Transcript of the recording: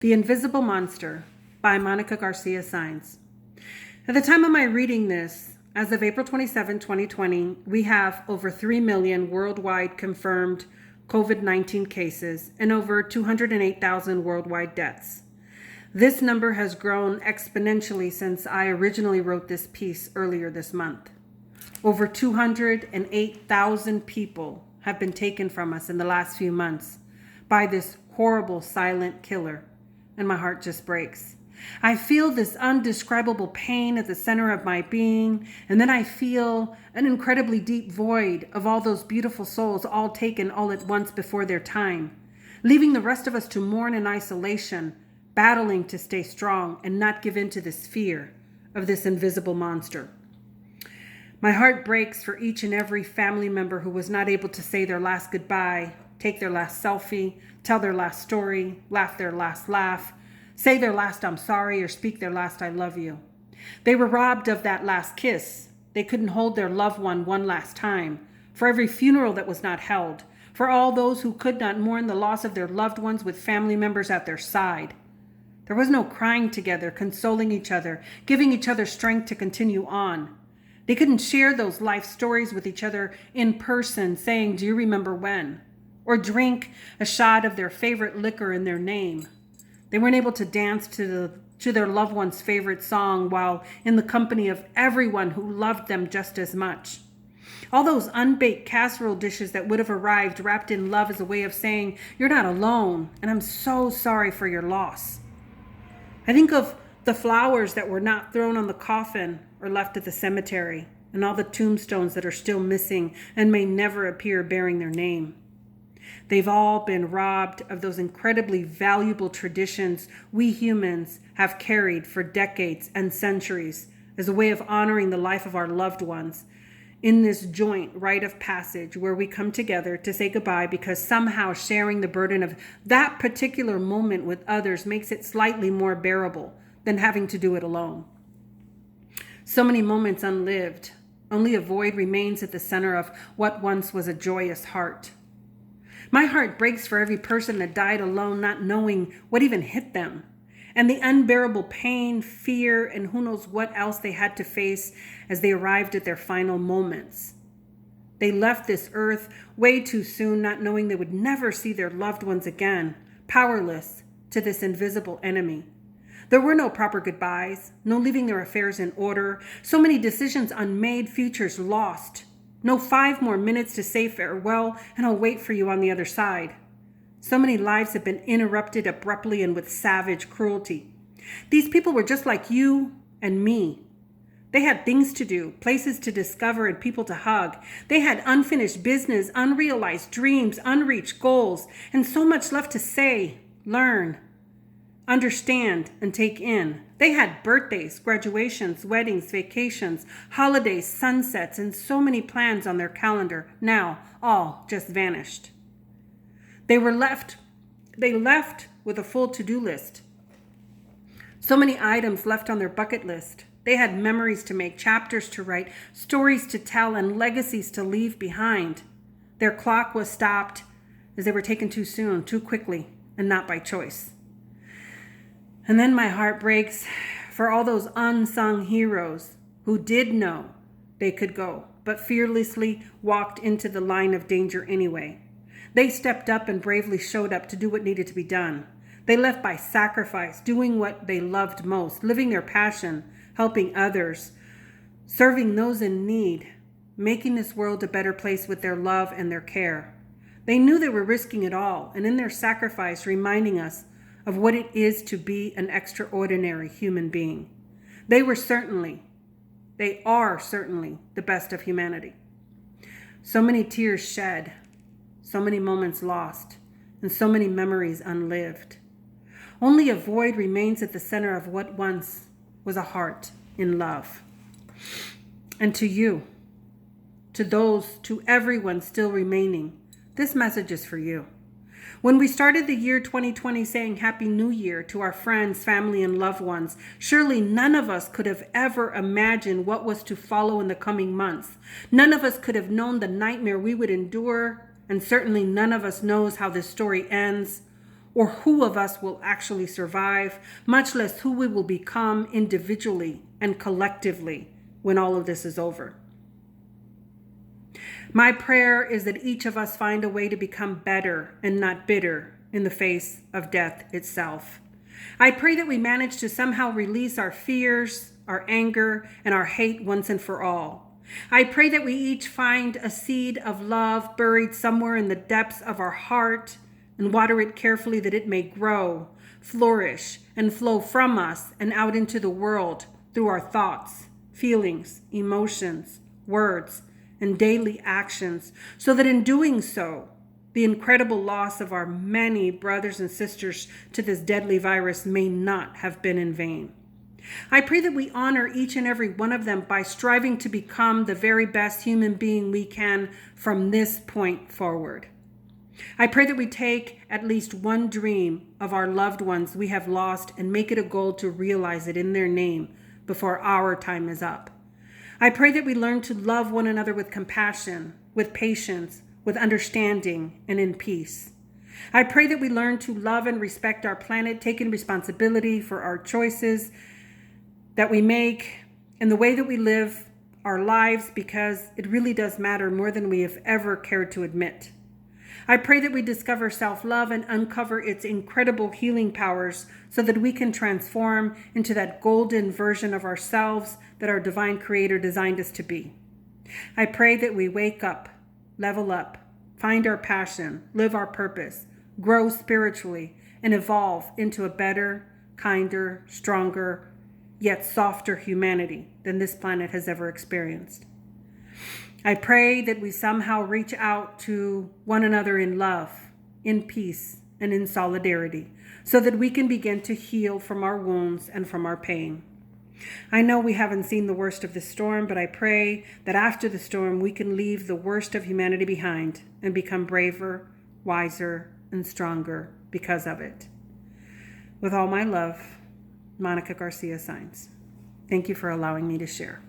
The Invisible Monster by Monica Garcia Saenz. At the time of my reading this, as of April 27, 2020, we have over 3 million worldwide confirmed COVID-19 cases and over 208,000 worldwide deaths. This number has grown exponentially since I originally wrote this piece earlier this month. Over 208,000 people have been taken from us in the last few months by this horrible silent killer. And my heart just breaks. I feel this undescribable pain at the center of my being, and then I feel an incredibly deep void of all those beautiful souls all taken all at once before their time, leaving the rest of us to mourn in isolation, battling to stay strong and not give in to this fear of this invisible monster. My heart breaks for each and every family member who was not able to say their last goodbye, take their last selfie, tell their last story, laugh their last laugh, say their last I'm sorry, or speak their last I love you. They were robbed of that last kiss. They couldn't hold their loved one last time. For every funeral that was not held. For all those who could not mourn the loss of their loved ones with family members at their side. There was no crying together, consoling each other, giving each other strength to continue on. They couldn't share those life stories with each other in person, saying, "Do you remember when?" Or drink a shot of their favorite liquor in their name. They weren't able to dance to their loved one's favorite song while in the company of everyone who loved them just as much. All those unbaked casserole dishes that would have arrived wrapped in love as a way of saying, "You're not alone, and I'm so sorry for your loss." I think of the flowers that were not thrown on the coffin or left at the cemetery, and all the tombstones that are still missing and may never appear bearing their name. They've all been robbed of those incredibly valuable traditions we humans have carried for decades and centuries as a way of honoring the life of our loved ones in this joint rite of passage where we come together to say goodbye because somehow sharing the burden of that particular moment with others makes it slightly more bearable than having to do it alone. So many moments unlived. Only a void remains at the center of what once was a joyous heart. My heart breaks for every person that died alone, not knowing what even hit them, and the unbearable pain, fear, and who knows what else they had to face as they arrived at their final moments. They left this earth way too soon, not knowing they would never see their loved ones again, powerless to this invisible enemy. There were no proper goodbyes, no leaving their affairs in order, so many decisions unmade, futures lost. No 5 more minutes to say farewell, and I'll wait for you on the other side. So many lives have been interrupted abruptly and with savage cruelty. These people were just like you and me. They had things to do, places to discover, and people to hug. They had unfinished business, unrealized dreams, unreached goals, and so much left to say, learn, understand, and take in. They had birthdays, graduations, weddings, vacations, holidays, sunsets, and so many plans on their calendar, now all just vanished. They left with a full to-do list. So many items left on their bucket list. They had memories to make, chapters to write, stories to tell, and legacies to leave behind. Their clock was stopped as they were taken too soon, too quickly, and not by choice. And then my heart breaks for all those unsung heroes who did know they could go, but fearlessly walked into the line of danger anyway. They stepped up and bravely showed up to do what needed to be done. They left by sacrifice, doing what they loved most, living their passion, helping others, serving those in need, making this world a better place with their love and their care. They knew they were risking it all, and in their sacrifice, reminding us of what it is to be an extraordinary human being. They are certainly the best of humanity. So many tears shed, so many moments lost, and so many memories unlived. Only a void remains at the center of what once was a heart in love. And to you, to everyone still remaining, this message is for you. When we started the year 2020 saying Happy New Year to our friends, family, and loved ones, surely none of us could have ever imagined what was to follow in the coming months. None of us could have known the nightmare we would endure, and certainly none of us knows how this story ends or who of us will actually survive, much less who we will become individually and collectively when all of this is over. My prayer is that each of us find a way to become better and not bitter in the face of death itself. I pray that we manage to somehow release our fears, our anger, and our hate once and for all. I pray that we each find a seed of love buried somewhere in the depths of our heart and water it carefully that it may grow, flourish, and flow from us and out into the world through our thoughts, feelings, emotions, words, and daily actions, so that in doing so, the incredible loss of our many brothers and sisters to this deadly virus may not have been in vain. I pray that we honor each and every one of them by striving to become the very best human being we can from this point forward. I pray that we take at least one dream of our loved ones we have lost and make it a goal to realize it in their name before our time is up. I pray that we learn to love one another with compassion, with patience, with understanding, and in peace. I pray that we learn to love and respect our planet, taking responsibility for our choices that we make and the way that we live our lives, because it really does matter more than we have ever cared to admit. I pray that we discover self-love and uncover its incredible healing powers so that we can transform into that golden version of ourselves that our divine creator designed us to be. I pray that we wake up, level up, find our passion, live our purpose, grow spiritually, and evolve into a better, kinder, stronger, yet softer humanity than this planet has ever experienced. I pray that we somehow reach out to one another in love, in peace, and in solidarity, so that we can begin to heal from our wounds and from our pain. I know we haven't seen the worst of the storm, but I pray that after the storm, we can leave the worst of humanity behind and become braver, wiser, and stronger because of it. With all my love, Monica Garcia Saenz. Thank you for allowing me to share.